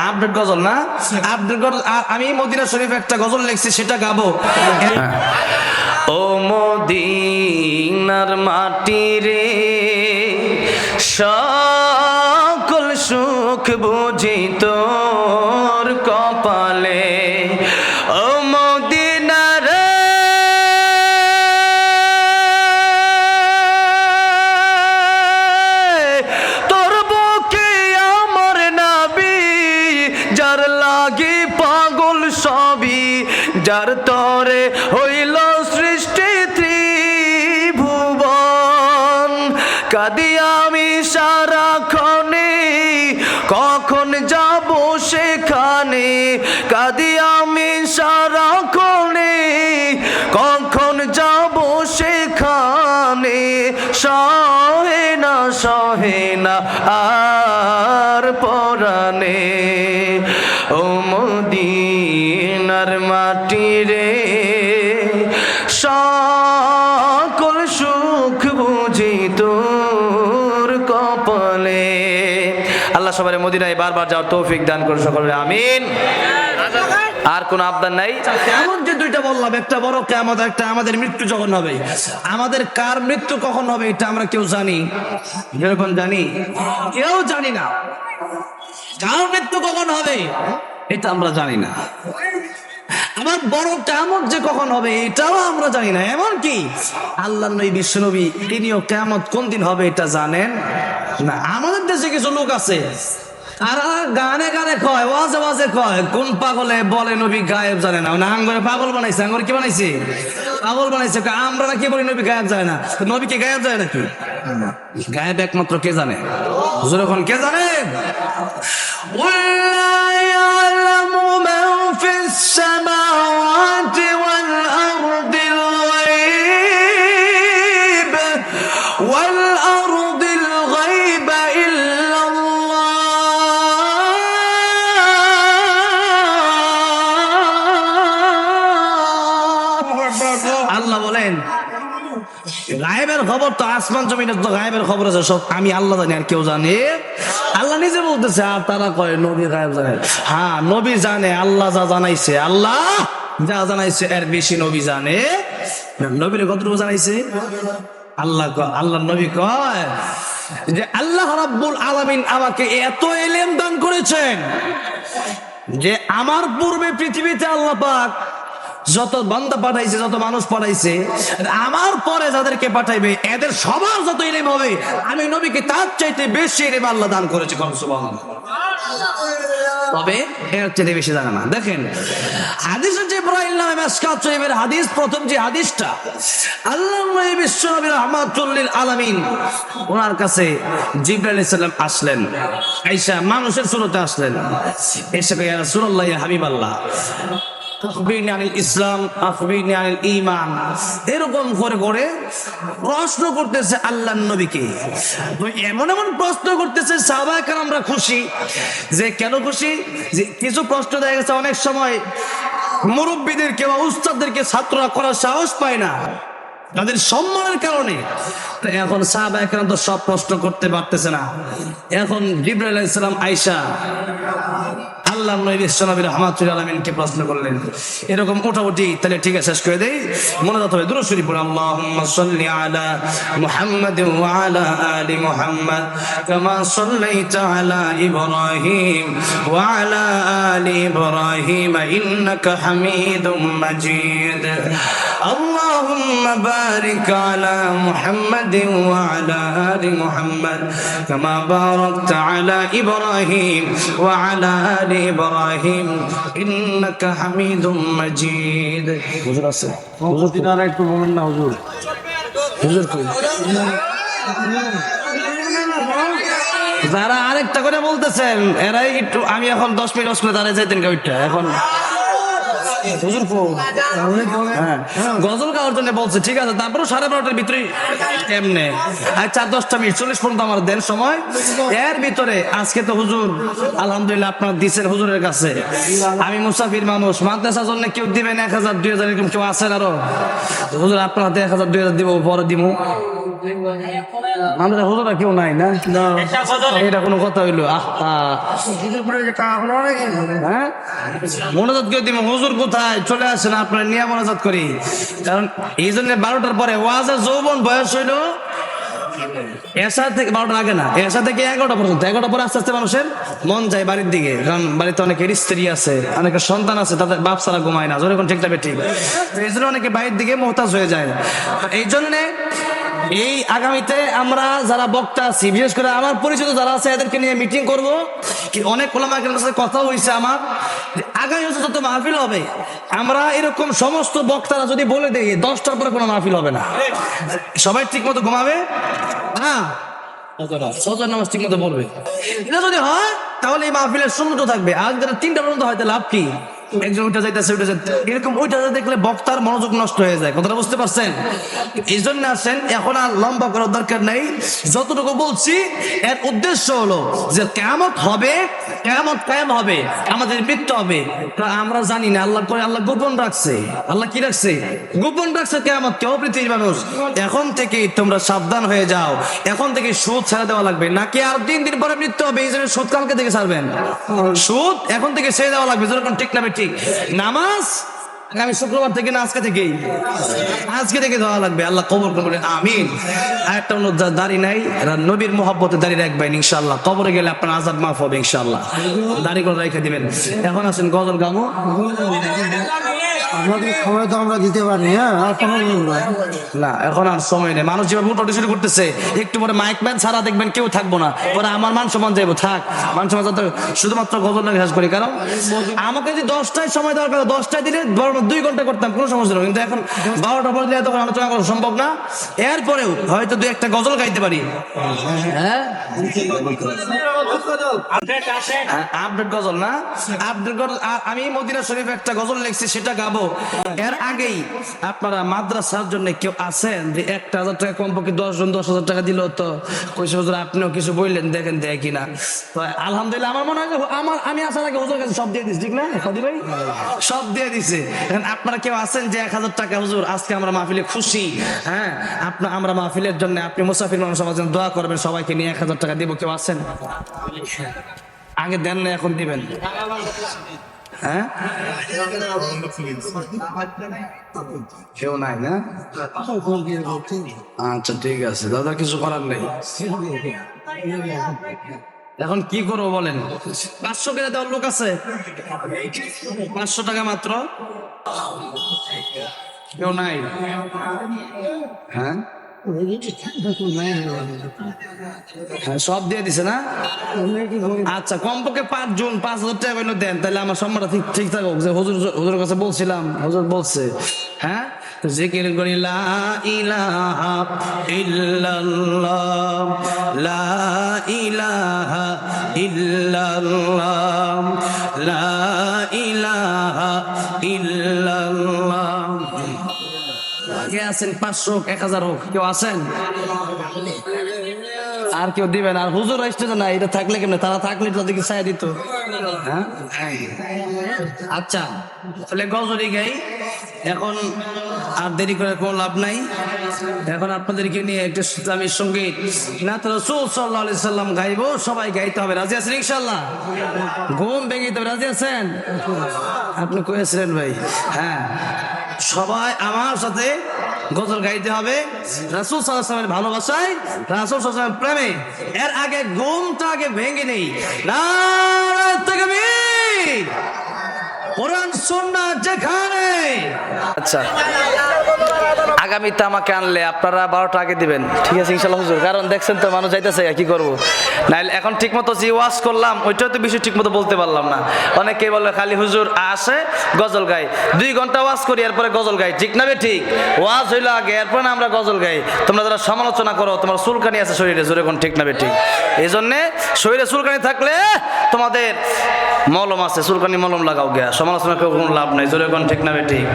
Update গজল না, update গজল। আমি Medina শরীফ একটা গজল লিখছি, সেটা গাবো। ও মদিনার মাটি রে, সকল সুখ বুঝি তোর কপালে। ও মদিনার তোর বুকে আমার নবী, যার লাগি পাগল সবই, যার তরে হইল সৃষ্টি ত্রিভুবন। কাঁদি আমি সারাক্ষণে, কখন যাব সেখানে। কাঁদি আমি সারাক্ষণে, কখন যাব সেখানে। সহে না আর পরাণে। ও মদিনার মাটি রে, সকল সুখ বুঝি তোর কপালে। আল্লাহ সবাই মদিনায় বারবার যাওয়ার তৌফিক দান করে সকলে, আমিন। আর কোন আবদার নাই? এমন যে দুইটা বললাম, একটা বড় কিয়ামত, একটা আমাদের মৃত্যু যখন হবে। আমাদের কার মৃত্যু কখন হবে এটা আমরা কেউ জানি? যেরকম জানি, কেউ জানি না। কার মৃত্যু কখন হবে এটা আমরা জানি না। আমার বড় কিয়ামত যে কখন হবে এটাও আমরা জানি না। এমনকি আল্লাহ নবী বিশ্বনবী তিনিও কিয়ামত কোন দিন হবে এটা জানেন না। আমাদের দেশে কিছু লোক আছে, তারা গানে গানে কয়, ওয়াজে ওয়াজে কয়, কোন পাগলে বলে নবী গায়েব জানে না। আঙ্গরে পাগল বানাইছে। আঙ্গরে কি বানাইছে? পাগল বানাইছে। আমরা না কি বলি নবী গায়েব যায় না? নবী কি গায়েব যায় নাকি? গায়েব একমাত্র কে জানে? যখন কে জানে? আল্লাহ বলেন গায়েবের খবর তো আসমান জমিনের তো গায়েবের খবর আছে, সব আমি আল্লাহ জানি, আর কেউ জানে? আল্লাহ নিজে বলতেছে। আর তারা কয় নবী গায়েব জানে। হ্যাঁ, নবী জানে। আল্লাহ যা জানাইছে, আল্লাহ যা জানাইছে এর বেশি নবী জানে। নবীর কতটুকু জানাইছে? আল্লাহ নবী কয় যে আল্লাহ রাব্বুল আলামিন আমাকে এত ইলম দান করেছেন যে আমার পূর্বে পৃথিবীতে আল্লাহ পাক যত বান্দা পাঠাইছে, যত মানুষ পাঠাইছে, আমার পরে যাদেরকে পাঠাইবে এদের সবার যত ইলম হবে, আমি নবীকে তার চাইতে বেশি ইলম আল্লাহ দান করেছি। সুবহানাল্লাহ। তবে এর চাইতে বেশি জানে না। দেখেন হাদিস জিবরাইল নামে মিশকাত শরীফের হাদিস, প্রথম যে হাদিসটা, আল্লাহ নবী বিশ্বনবী রাহমাতুল লিল আলামিন, ওনার কাছে জিবরাইল আলাইহিস সালাম আসলেন। আয়েশা মানুষের সুরতে আসলেন। এসে কয়, ইয়া রাসূলুল্লাহ, ইয়া হাবিবাল্লাহ, আখবিরনি আনিল ইসলাম, আখবিরনি আনিল ঈমান। এরকম করে করে প্রশ্ন করতেছে আল্লাহর নবীকে। তো এমন এমন প্রশ্ন করতেছে, সাহাবায়ে কেরামরা খুশি। যে কেন খুশি? যে কিছু প্রশ্ন দেখা গেছে অনেক সময় মুরব্বীদেরকে বা উস্তাদদেরকে ছাত্ররা করার সাহস পায় না, তাদের সম্মানের কারণে। তো এখন সাহাবায়ে কেরাম তো সব প্রশ্ন করতে পারতেছে না। এখন জিবরাইল আলাইহিস সালাম আয়েশা আল্লাহ নবী বিশ্বনবী রাহমাতুল আলামিনকে প্রশ্ন করলেন। এরকম মোটামুটি তাহলে ঠিক আছে, শেষ করে দেই। মনে রাখতে হবে দুরূদ শরীফ পড়ে, আল্লাহুম্মা সাল্লি আলা মুহাম্মাদ ওয়া আলা আলি মুহাম্মাদ কামা সাল্লাইতা আলা ইব্রাহিম ওয়া আলা আলি ইব্রাহিম ইন্নাকা হামিদুম মাজিদ। اللهم بارك على محمد وعلى آل محمد كما باركت على إبراهيم وعلى آل إبراهيم إنك حميد مجيد. হুজুর আছে? হুজুর দিনার একটু বলেন না হুজুর। হুজুর কই? যারা আরেকটা করে বলতেছেন এরাই একটু, আমি এখন 10 মিনিট দাঁড়িয়ে যাইতেন কইটা, এখন গজল গাওয়ার জন্য বলছে, ঠিক আছে। তারপরে 12:30টার ভিতরে এমনি 4-10 মিনিট 40 পর্যন্ত আমার দেন সময়। এর ভিতরে আজকে তো হুজুর আলহামদুলিল্লাহ আপনার দিছেন হুজুরের কাছে। আমি মুসাফির মানুষ, মাদ্রাসার জন্য কেউ দিবেন 1000 2000 এরকম কেউ আছেন আরো? হুজুর আপনার হাতে 1000 2000 দিব, পরে দিব। আমরা হুজুরা কেউ নাই না, এটা কোনো কথা হইলো? হ্যাঁ, মোনাজাত করে দিব। হুজুর কোথায়? চলে আসেন, আপনারা নিয়ে মোনাজাত করি। কারণ এই জন্য 12টার পরে ওয়াজের যৌবন বয়স হইলো এসা থেকে 12টার আগে না, এসা থেকে 11টা পর্যন্ত। 11টা পরে আস্তে আস্তে মানুষের মন যায় বাড়ির দিকে, কারণ বাড়িতে অনেকের স্ত্রী আছে, অনেকের সন্তান আছে, তাদের বাপ ছাড়া ঘুমায় না, যখন ঠিক থাকবে ঠিক। এই জন্য অনেকে বাড়ির দিকে মোহতাজ হয়ে যায়। এই জন্যে এই আগামীতে আমরা যারা বক্তা আছি, বিশেষ করে আমার পরিচিত যারা আছে, এদেরকে নিয়ে মিটিং করব। অনেক ওলামা কেরামের সাথে কথা হয়েছে আমার, আগামী বছর যত মাহফিল হবে, আমরা এরকম সমস্ত বক্তারা যদি বলে দেই 10টার পরে কোনো মাহফিল হবে না, সবাই ঠিক মতো ঘুমাবে, হ্যাঁ, ফজর নামাজ ঠিক মতো পড়বে। এটা যদি হয় তাহলে এই মাহফিলের সৌন্দর্য থাকবে। আর যারা 3টা পর্যন্ত হয় তাহলে লাভ কি? একজন উঠে যাইতেছে, উঠে যাইতে এরকম ওইটা দেখলে বক্তার মনোযোগ নষ্ট হয়ে যায়। কথাটা বুঝতে পারছেন? এই জন্য আসেন, এখন আর লম্বা করার দরকার নেই। যতটুকু বলছি এর উদ্দেশ্য হলো যে কিয়ামত হবে, কিয়ামত কায়েম হবে, আমাদের মৃত্যু হবে। তা আমরা জানি না, আল্লাহ করে, আল্লাহ গোপন রাখছে। আল্লাহ কি রাখছে? গোপন রাখছে কিয়ামত। কেউ পৃথিবীর মানুষ এখন থেকে তোমরা সাবধান হয়ে যাও, এখন থেকে সুদ ছেড়ে দেওয়া লাগবে, নাকি আর 3 দিন পরে মৃত্যু হবে এই জন্য সুদ কালকে থেকে ছাড়বেন? সুদ এখন থেকে ছেড়ে দেওয়া লাগবে, যেরকম ঠিক না ঠিক। নামাজ আগামী শুক্রবার থেকে না, আজকে থেকেই, আজকে থেকে দেওয়া লাগবে। আল্লাহ কবর করবেন, আমিন। আরেকটা অনুরোধ, যার দাড়ি নাই এরা নবীর মোহাব্বতে দাড়ি রাখবেন ইনশাআল্লাহ। কবরে গেলে আপনার আযাব মাফ হবে ইনশাআল্লাহ। দাড়ি করে রেখে দিবেন। এখন আছেন গজল গামো, আমাদের সময় তো আমরা দিতে পারি। হ্যাঁ, না এখন আর সময় নেই। মানুষ যেভাবে মোটামুটি শুরু করতেছে, একটু পরে মাইক ম্যান ছাড়া দেখবেন কেউ থাকবো না, পরে আমার মান সম্মান যাইবো। থাক, মান সম্মান যাতে শুধুমাত্র গজল লাগে শেষ করি। কারণ আমাকে যদি 10টায় সময় দেওয়ার কথা, 10টায় দিলে 2 ঘন্টা করতাম, কোনো সমস্যা নেই। কিন্তু এখন 12টা পরে দিলে তখন আলোচনা করা সম্ভব না। এরপরেও হয়তো 2-1টা গজল গাইতে পারি। হ্যাঁ, আপডেট গজল না, আপডেট গজল। আমি মদিনা শরীফ একটা গজল লিখছি, সেটা গাবো। এর আগেই আপনারা মাদ্রাসার জন্য কেউ আছেন যে 1,000 টাকা কমপক্ষে 10 জন 10,000 টাকা দিল? তো কইছে হুজুর আপনিও কিছু বললেন, দেখেন দেয় কিনা। তো আলহামদুলিল্লাহ, আমার মনে হয় যে আমি আসার আগে হুজুর কাছে সব দিয়ে দিচ্ছি, ঠিক না সাদি ভাই? সব দিয়ে দিছে। এখন আপনারা কেউ আছেন যে 1,000 টাকা, হুজুর আজকে আমরা মাহফিলে খুশি, হ্যাঁ, আমরা মাহফিলের জন্য আপনি মুসাফির মানুষ সবার জন্য দোয়া করবেন, সবাইকে নিয়ে 1,000 টাকা দিব? কেউ আছেন? আগে দেন না, এখন দিবেন? হ্যাঁ, কেউ নাই না? আচ্ছা ঠিক আছে দাদা, কিছু করার নেই। এখন কি করবো বলেন? 500 করে দেওয়ার লোক আছে? 500 টাকা মাত্র, কেউ নাই? হ্যাঁ, সব দিয়ে দিছে না? আচ্ছা, কমপক্ষে 5 জন 5,000 টাকা করে দেন, তাহলে আমার সম্মানটা ঠিক থাকুক। যে হুজুরের কাছে বলছিলাম, হুজুর বলছে, হ্যাঁ, জিকির করি লা ইলাহা ইল্লাল্লাহ, লা ইলাহা ইল্লাল্লাহ, লা ইলাহা ইল্লাল্লাহ। কে আছেন? 500 1000 হোক, কেউ আছেন? আর কেউ দিবেন? আর হুজুর আসতে না, এটা থাকলে কেমনে? তারা থাকলে তাদেরকে ছায়া দিত। হ্যাঁ, আচ্ছা তাহলে গজলই গাই। এখন আর দেরি করে কোনো লাভ নাই। এখন আপনাদেরকে নিয়ে একটা ইসলামী সঙ্গীত নাত রাসূল সাল্লাল্লাহু আলাইহি সাল্লাম গাইবো। সবাই গাইতে হবে, রাজি আছেন ইনশাআল্লাহ? ঘুম ভেঙে দিতে হবে, রাজি আছেন? আপনি কয়েছিলেন ভাই? হ্যাঁ, সবাই আমার সাথে গজল গাইতে হবে রাসূল সাল্লাল্লাহু আলাইহি ওয়াসাল্লামের ভালোবাসায়, রাসূল সাল্লাল্লাহু আলাইহি ওয়াসাল্লামের প্রেমে। এর আগে ঘুমটা আগে ভেঙে নেই। নারে তাকবীর, কোরআন সুন্নাহ যেখানে। আচ্ছা, আগামীতে আমাকে আনলে আপনারা 12টা আগে দিবেন, ঠিক আছে ইনশাআল্লাহ হুজুর? কারণ দেখছেন তো মানুষ যাইতেছে, কি করবো? নাইলে এখন ঠিক মতো যে ওয়াজ করলাম ওইটাও তো বিষয় ঠিক মতো বলতে পারলাম না। অনেকেই বলে খালি হুজুর আসে গজল গাই, 2 ঘন্টা ওয়াজ করি এরপরে গজল গাই, ঠিক না? ঠিক, ওয়াজ হইলো আগে, এরপরে না আমরা গজল গাই। তোমরা যারা সমালোচনা করো, তোমার চুলকানি আছে শরীরে, জোরে কোন ঠিক না? ঠিক, এই জন্যে শরীরে চুলকানি থাকলে তোমাদের মলম আছে, চুলকানি মলম লাগাও গিয়া, সমালোচনা করে কোনো লাভ নাই, জোরে কোন ঠিক না? ঠিক।